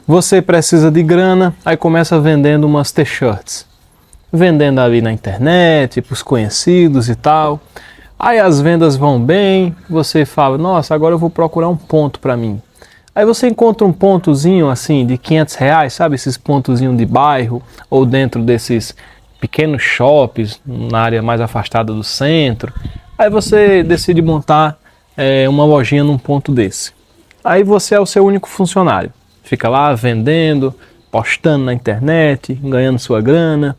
Você precisa de grana, aí começa vendendo umas t-shirts. Vendendo ali na internet, para os conhecidos e tal. Aí as vendas vão bem, você fala, nossa, agora eu vou procurar um ponto para mim. Aí você encontra um pontozinho assim de R$ 500, sabe? Esses pontozinhos de bairro ou dentro desses pequenos shoppings, na área mais afastada do centro. Aí você decide montar uma lojinha num ponto desse. Aí você é o seu único funcionário. Fica lá vendendo, postando na internet, ganhando sua grana.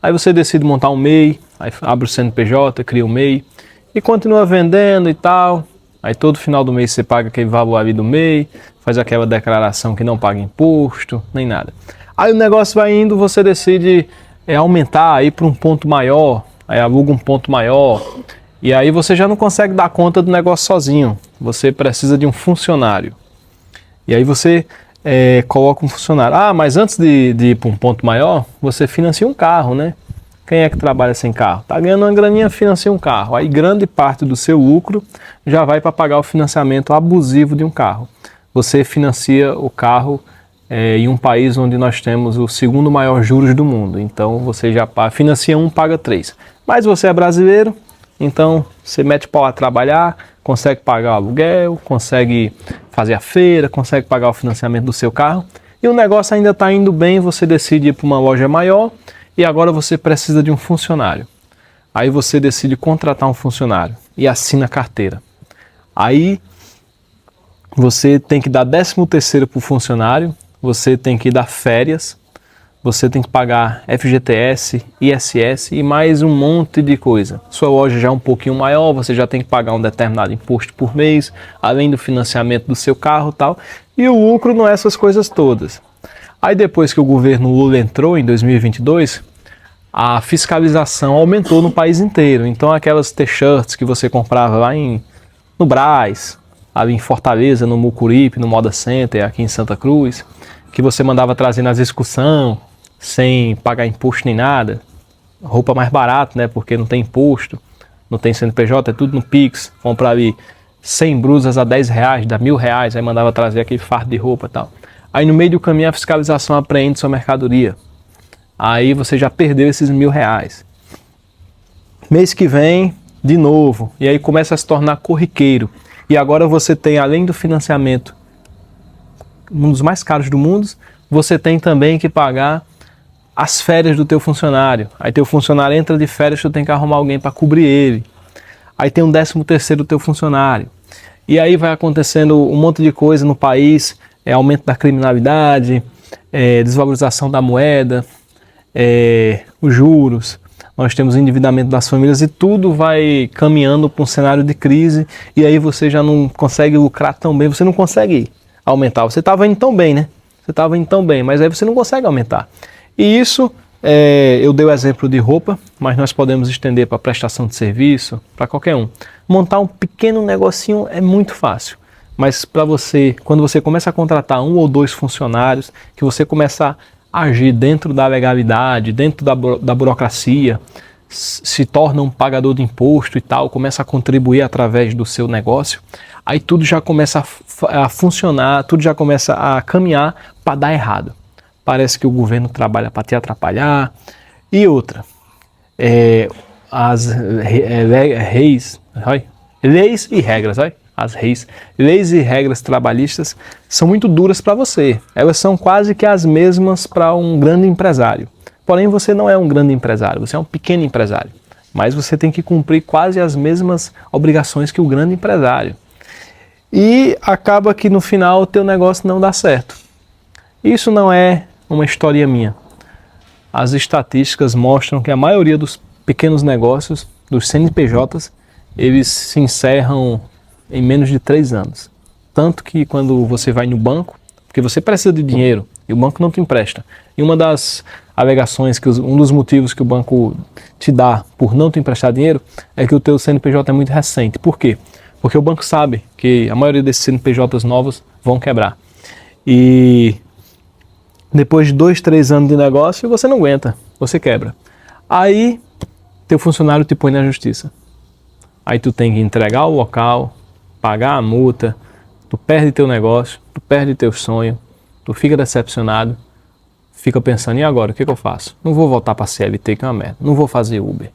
Aí você decide montar um MEI, aí abre o CNPJ, cria o MEI e continua vendendo e tal. Aí todo final do mês você paga aquele valor ali do MEI, faz aquela declaração que não paga imposto, nem nada. Aí o negócio vai indo, você decide aumentar aí para um ponto maior, aí aluga um ponto maior, e aí você já não consegue dar conta do negócio sozinho, você precisa de um funcionário. E aí você coloca um funcionário. Ah, mas antes de ir para um ponto maior, você financia um carro, né? Quem é que trabalha sem carro? Tá ganhando uma graninha, financia um carro. Aí grande parte do seu lucro já vai para pagar o financiamento abusivo de um carro. Você financia o carro em um país onde nós temos o segundo maior juros do mundo. Então você já financia um, paga 3. Mas você é brasileiro, então você mete para lá trabalhar, consegue pagar o aluguel, consegue fazer a feira, consegue pagar o financiamento do seu carro. E o negócio ainda está indo bem, você decide ir para uma loja maior. E agora você precisa de um funcionário. Aí você decide contratar um funcionário e assina a carteira. Aí você tem que dar 13º para o funcionário, você tem que dar férias, você tem que pagar FGTS, ISS e mais um monte de coisa. Sua loja já é um pouquinho maior, você já tem que pagar um determinado imposto por mês, além do financiamento do seu carro e tal. E o lucro não é essas coisas todas. Aí depois que o governo Lula entrou em 2022, a fiscalização aumentou no país inteiro. Então aquelas t-shirts que você comprava lá no Brás, ali em Fortaleza, no Mucuripe, no Moda Center, aqui em Santa Cruz, que você mandava trazer nas excursões, sem pagar imposto nem nada, roupa mais barata, né, porque não tem imposto, não tem CNPJ, é tudo no Pix, compra ali 100 brusas a R$ 10, dá R$ 1.000, aí mandava trazer aquele fardo de roupa e tal. Aí no meio do caminho a fiscalização apreende sua mercadoria. Aí você já perdeu esses R$ 1.000. Mês que vem, de novo. E aí começa a se tornar corriqueiro. E agora você tem, além do financiamento, um dos mais caros do mundo, você tem também que pagar as férias do teu funcionário. Aí teu funcionário entra de férias, tu tem que arrumar alguém para cobrir ele. Aí tem um 13º do teu funcionário. E aí vai acontecendo um monte de coisa no país, aumento da criminalidade, desvalorização da moeda, os juros, nós temos o endividamento das famílias e tudo vai caminhando para um cenário de crise e aí você já não consegue lucrar tão bem, você não consegue aumentar. Você estava indo tão bem, né? Você estava indo tão bem, mas aí você não consegue aumentar. E isso, eu dei o exemplo de roupa, mas nós podemos estender para prestação de serviço, para qualquer um. Montar um pequeno negocinho é muito fácil. Mas para você, quando você começa a contratar 1 ou 2 funcionários, que você começa a agir dentro da legalidade, dentro da burocracia, se torna um pagador de imposto e tal, começa a contribuir através do seu negócio, aí tudo já começa a funcionar, tudo já começa a caminhar para dar errado. Parece que o governo trabalha para te atrapalhar. E outra, as leis e regras, leis e regras trabalhistas são muito duras para você. Elas são quase que as mesmas para um grande empresário. Porém, você não é um grande empresário, você é um pequeno empresário. Mas você tem que cumprir quase as mesmas obrigações que o grande empresário. E acaba que no final o teu negócio não dá certo. Isso não é uma história minha. As estatísticas mostram que a maioria dos pequenos negócios, dos CNPJs, eles se encerram em menos de 3 anos. Tanto que quando você vai no banco, porque você precisa de dinheiro e o banco não te empresta. E uma das alegações, um dos motivos que o banco te dá por não te emprestar dinheiro é que o teu CNPJ é muito recente. Por quê? Porque o banco sabe que a maioria desses CNPJs novos vão quebrar. E depois de 2, 3 anos de negócio, você não aguenta, você quebra. Aí, teu funcionário te põe na justiça. Aí tu tem que entregar o local, pagar a multa, tu perde teu negócio, tu perde teu sonho, tu fica decepcionado, fica pensando, e agora, o que eu faço? Não vou voltar para a CLT, que é uma merda, não vou fazer Uber,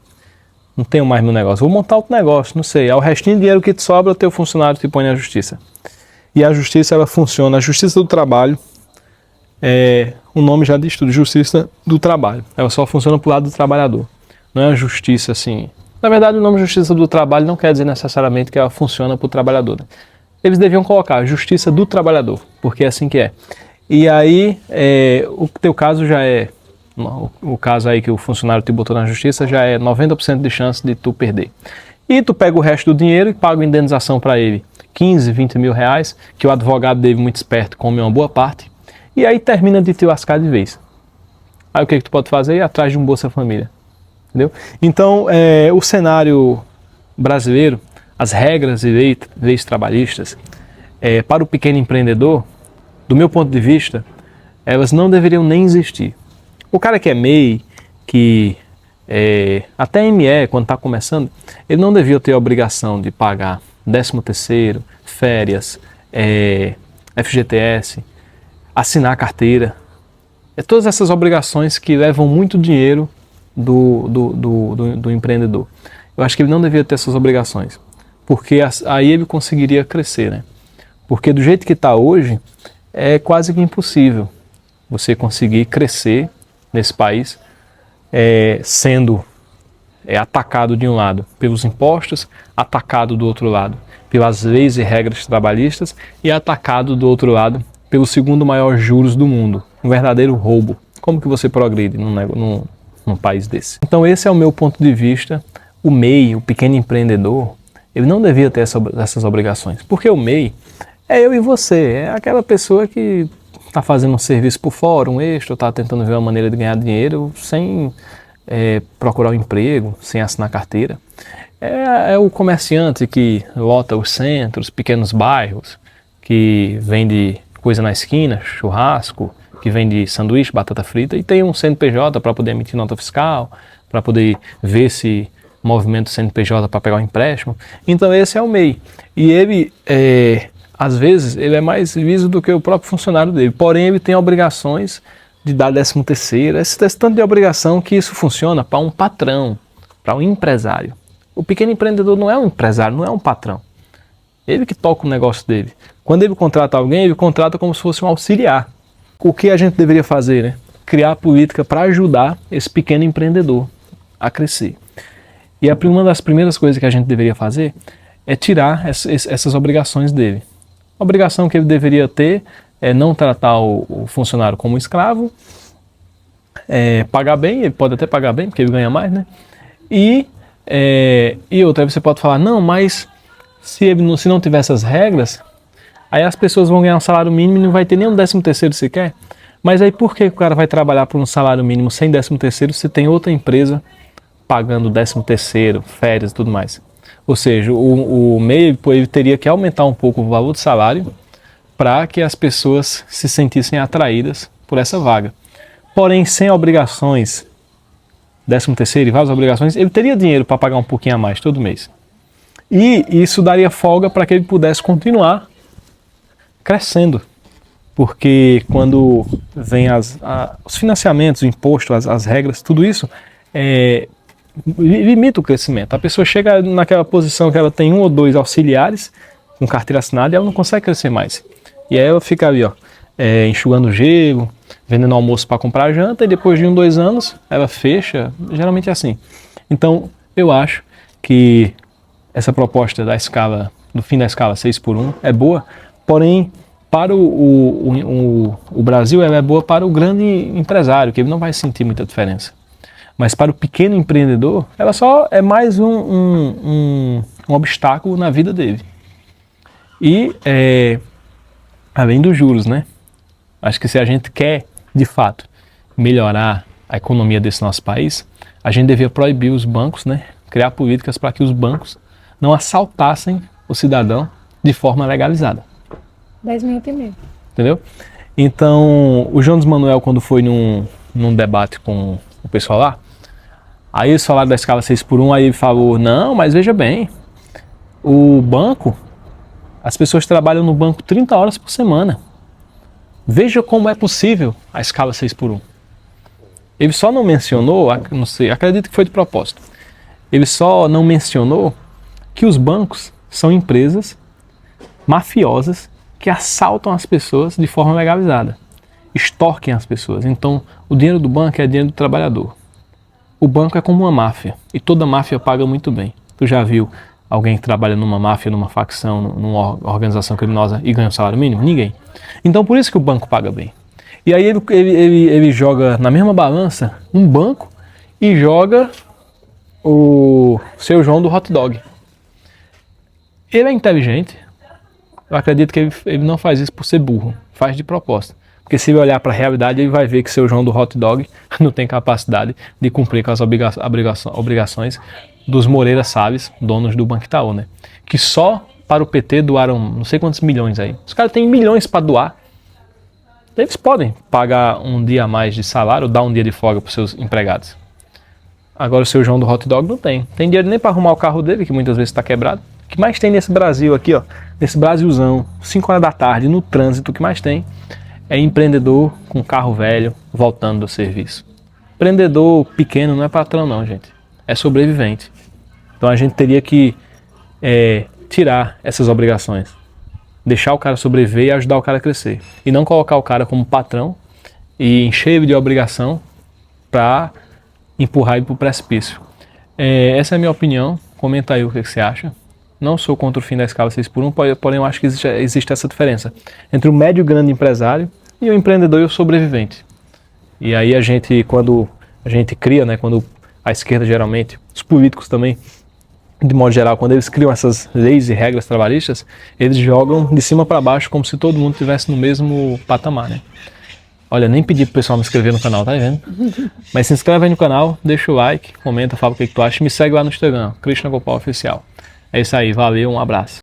não tenho mais meu negócio, vou montar outro negócio, não sei, é o restinho de dinheiro que te sobra, o teu funcionário te põe na justiça. E a justiça, ela funciona, a justiça do trabalho, o nome já diz tudo, justiça do trabalho, ela só funciona pro lado do trabalhador, não é uma justiça assim. Na verdade, o nome justiça do trabalho não quer dizer necessariamente que ela funciona pro trabalhador, né? Eles deviam colocar justiça do trabalhador, porque é assim que é. E aí, o teu caso já é, o caso aí que o funcionário te botou na justiça já é 90% de chance de tu perder. E tu pega o resto do dinheiro e paga a indenização para ele, 15, 20 mil reais, que o advogado dele, muito esperto, come uma boa parte, e aí termina de te lascar de vez. Aí o que tu pode fazer? Ir atrás de um Bolsa Família. Entendeu? Então, o cenário brasileiro, as regras e leis trabalhistas, para o pequeno empreendedor, do meu ponto de vista, elas não deveriam nem existir. O cara que é MEI, que até ME, quando está começando, ele não devia ter a obrigação de pagar 13º, férias, FGTS, assinar a carteira. Todas essas obrigações que levam muito dinheiro do empreendedor. Eu acho que ele não devia ter essas obrigações, porque aí ele conseguiria crescer, né? Porque do jeito que está hoje, é quase que impossível você conseguir crescer nesse país sendo atacado de um lado pelos impostos, atacado do outro lado pelas leis e regras trabalhistas e atacado do outro lado pelo segundo maior juros do mundo, um verdadeiro roubo. Como que você progride num país desse? Então esse é o meu ponto de vista. O MEI, o pequeno empreendedor, ele não devia ter essas obrigações, porque o MEI é eu e você, é aquela pessoa que está fazendo um serviço por fora, um extra, está tentando ver uma maneira de ganhar dinheiro sem procurar um emprego, sem assinar carteira. É o comerciante que lota os centros, pequenos bairros, que vende coisa na esquina, churrasco, que vende sanduíche, batata frita, e tem um CNPJ para poder emitir nota fiscal, para poder ver se movimento CNPJ para pegar um empréstimo. Então esse é o MEI. E ele, às vezes, ele é mais liso do que o próprio funcionário dele. Porém, ele tem obrigações de dar 13º, esse tanto de obrigação que isso funciona para um patrão, para um empresário. O pequeno empreendedor não é um empresário, não é um patrão. Ele que toca o negócio dele. Quando ele contrata alguém, ele contrata como se fosse um auxiliar. O que a gente deveria fazer, né? Criar política para ajudar esse pequeno empreendedor a crescer. E uma das primeiras coisas que a gente deveria fazer é tirar essas obrigações dele. A obrigação que ele deveria ter é não tratar o funcionário como um escravo, pagar bem, ele pode até pagar bem, porque ele ganha mais, né? E outra, aí você pode falar, não, mas se não tiver essas regras, aí as pessoas vão ganhar um salário mínimo e não vai ter nem um 13º sequer. Mas aí por que o cara vai trabalhar por um salário mínimo sem 13º se tem outra empresa pagando 13º, férias e tudo mais? Ou seja, o MEI ele teria que aumentar um pouco o valor do salário para que as pessoas se sentissem atraídas por essa vaga. Porém, sem obrigações, 13º e várias obrigações, ele teria dinheiro para pagar um pouquinho a mais todo mês. E isso daria folga para que ele pudesse continuar crescendo. Porque quando vem os financiamentos, o imposto, as regras, tudo isso limita o crescimento. A pessoa chega naquela posição que ela tem 1 ou 2 auxiliares com carteira assinada e ela não consegue crescer mais. E aí ela fica ali, enxugando gelo, vendendo almoço para comprar janta, e depois de 1, 2 anos ela fecha. Geralmente é assim. Então eu acho que essa proposta do fim da escala 6x1 é boa, porém para o Brasil ela é boa para o grande empresário, que ele não vai sentir muita diferença. Mas para o pequeno empreendedor, ela só é mais um obstáculo na vida dele. E além dos juros, né? Acho que se a gente quer, de fato, melhorar a economia desse nosso país, a gente devia proibir os bancos, né? Criar políticas para que os bancos não assaltassem o cidadão de forma legalizada. 10 minutos e meio. Entendeu? Então, o Jones Manuel, quando foi num debate com o pessoal lá, aí eles falaram da escala 6x1, aí ele falou, não, mas veja bem, o banco, as pessoas trabalham no banco 30 horas por semana. Veja como é possível a escala 6x1. Ele só não mencionou, não sei, acredito que foi de propósito, ele só não mencionou que os bancos são empresas mafiosas que assaltam as pessoas de forma legalizada, extorquem as pessoas. Então, o dinheiro do banco é dinheiro do trabalhador. O banco é como uma máfia, e toda máfia paga muito bem. Tu já viu alguém que trabalha numa máfia, numa facção, numa organização criminosa e ganha um salário mínimo? Ninguém. Então, por isso que o banco paga bem. E aí ele joga na mesma balança um banco e joga o Seu João do hot dog. Ele é inteligente. Eu acredito que ele não faz isso por ser burro, faz de propósito. Porque se ele olhar para a realidade, ele vai ver que Seu João do hot dog não tem capacidade de cumprir com as obrigações dos Moreira Salles, donos do Banco Itaú, né? Que só para o PT doaram não sei quantos milhões aí. Os caras têm milhões para doar. Eles podem pagar um dia a mais de salário, dar um dia de folga para os seus empregados. Agora o Seu João do hot dog não tem. Tem dinheiro nem para arrumar o carro dele, que muitas vezes está quebrado. O que mais tem nesse Brasil aqui, ó, nesse Brasilzão, 5 horas da tarde, no trânsito, o que mais tem é empreendedor com carro velho voltando do serviço. Empreendedor pequeno não é patrão não, gente. É sobrevivente. Então a gente teria que tirar essas obrigações. Deixar o cara sobreviver e ajudar o cara a crescer. E não colocar o cara como patrão e encher ele de obrigação para empurrar ele para o precipício. Essa é a minha opinião. Comenta aí o que você acha. Não sou contra o fim da escala 6x1, porém eu acho que existe essa diferença entre o médio e grande empresário e o empreendedor e o sobrevivente. E aí quando a gente cria, né, quando a esquerda geralmente, os políticos também, de modo geral, quando eles criam essas leis e regras trabalhistas, eles jogam de cima para baixo como se todo mundo estivesse no mesmo patamar, né? Olha, nem pedi pro pessoal me inscrever no canal, tá vendo? Mas se inscreve aí no canal, deixa o like, comenta, fala o que tu acha e me segue lá no Instagram, Krishna Gopal Oficial. É isso aí, valeu, um abraço.